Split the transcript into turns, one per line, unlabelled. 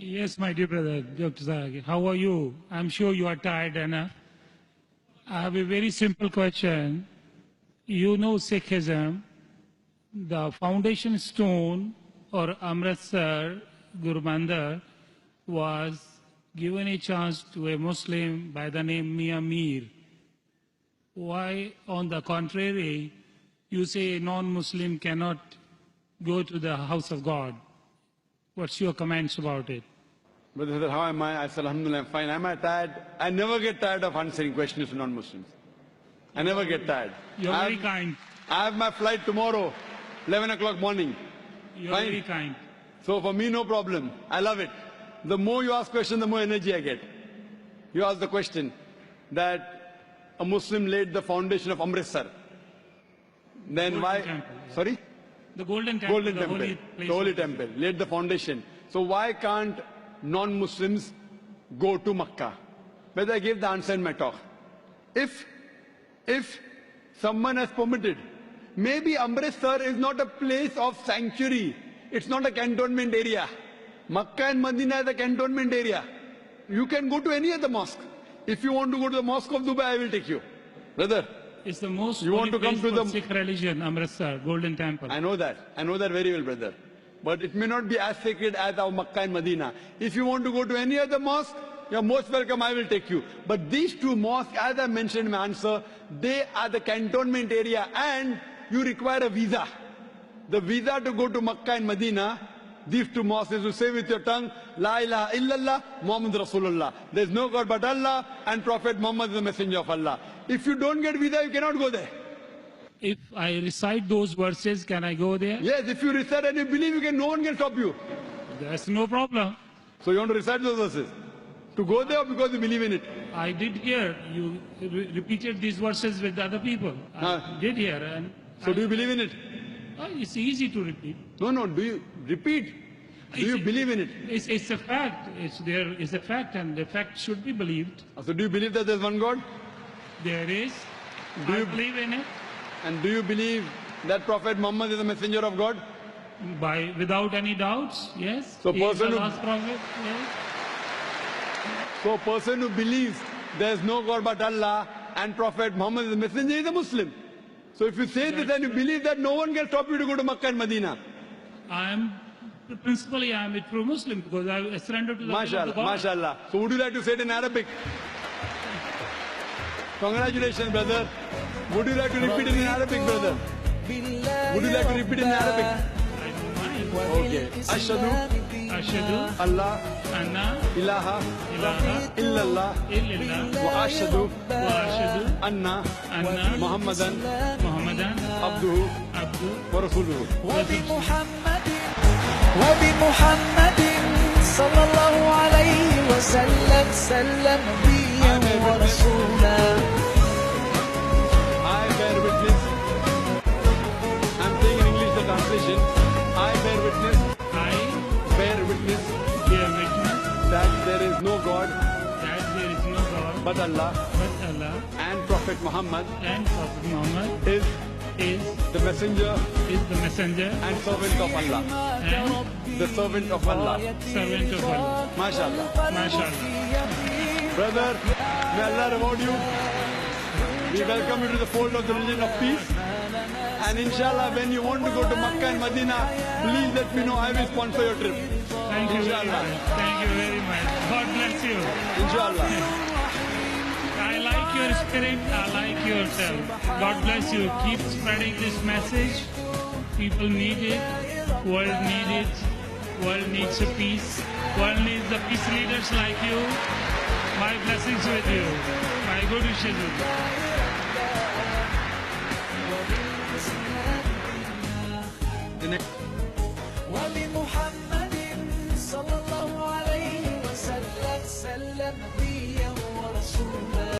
Yes, my dear brother, Dr. Zahir, how are you? I'm sure you are tired, and I have a very simple question. You know Sikhism, the foundation stone or Amritsar Guru Mandir was given a chance to a Muslim by the name Mia Mir. Why, on the contrary, you say a non-Muslim cannot go to the house of God? What's your comments about it?
Brother, how am I? I said, Alhamdulillah, I'm fine. Am I tired? I never get tired of answering questions to non-Muslims. I never get tired.
You're very kind.
I have my flight tomorrow, 11 o'clock morning.
You're
Fine.
very kind.
So for me, no problem. I love it. The more you ask questions, the more energy I get. You ask the question that a Muslim laid the foundation of Amritsar. Then
Golden
why?
Temple.
Sorry?
The Golden Temple.
Golden Temple.
Holy place
The Holy
of-
Temple. Laid the foundation. So why can't non-Muslims go to Makkah? Whether I gave the answer in my talk. If someone has permitted, maybe Amritsar is not a place of sanctuary. It's not a cantonment area. Makkah and Medina is a cantonment area. You can go to any other mosque. If you want to go to the Mosque of Dubai, I will take you. Brother,
It's the most
You want
holy
to come
place
to
for
the-
Sikh religion, Amritsar, Golden Temple.
I know that. I know that very well, brother. But it may not be as sacred as our Makkah and Medina. If you want to go to any other mosque, you're most welcome, I will take you. But these two mosques, as I mentioned in my answer, they are the cantonment area and you require a visa. The visa to go to Makkah and Medina, these two mosques is to say with your tongue, La ilaha illallah, Muhammad Rasulullah. There is no God but Allah and Prophet Muhammad is the messenger of Allah. If you don't get visa, you cannot go there.
If I recite those verses, can I go there?
Yes, if you recite and you believe, no one can stop you.
That's no problem.
So you want to recite those verses? To go there or because you believe in it?
I did hear you repeated these verses with other people. I did hear, and
So do you believe in it?
it's easy to repeat.
No, do you repeat? Do you believe in it?
It's a fact. It's a fact, and the fact should be believed.
So do you believe that there's one God?
There is.
Do
I
you-
believe in it.
And do you believe that Prophet Muhammad is the messenger of God?
Without any doubts, yes.
So
He is the
person who-
last prophet, yes.
So a person who believes there's no God but Allah and Prophet Muhammad is the messenger is a Muslim. So if you say this and you believe that, no one can stop you to go to Makkah and Medina.
Principally, I am a true Muslim because I surrendered to the will of the
MashaAllah,
God.
MashaAllah. So would you like to say it in Arabic? Congratulations, brother. Would you like to repeat it in Arabic, brother? Would you like to repeat it in Arabic?
I don't mind.
Okay. Ashhadu
Ashhadu
Allah
anna
ilaha
ilaha
illallah
illallah
wa ashhadu
wa ashhadu
anna
anna
Muhammadan
Muhammadan
abduhu
abdu
wa rasuluhu.
وبمحمد صلى الله عليه وسلم سلم نبيا ورسولا.
I bear witness. I'm saying in English the translation. I bear witness.
I
Bear witness
bear witness
that there is no God
that there is no God
but Allah
but Allah
and Prophet Muhammad
and Prophet Muhammad
is
is
the messenger
the messenger
and servant of Allah.
and
The servant of Allah.
servant of Allah.
MashaAllah.
MashaAllah.
Brother, may Allah reward you. We welcome you to the fold of the religion of peace. And inshallah, when you want to go to Makkah and Medina, please let me know. I will sponsor your trip.
Thank you very
Inshallah.
much. Thank you very much. God bless you.
Inshallah.
I like your spirit. I like yourself. God bless you. Keep spreading this message. People need it. World need it. World needs a peace. World needs the peace leaders like you. My blessings with you. My good wishes with you.
وبمحمد صلى الله عليه وسلم سلم نبيا ورسولا.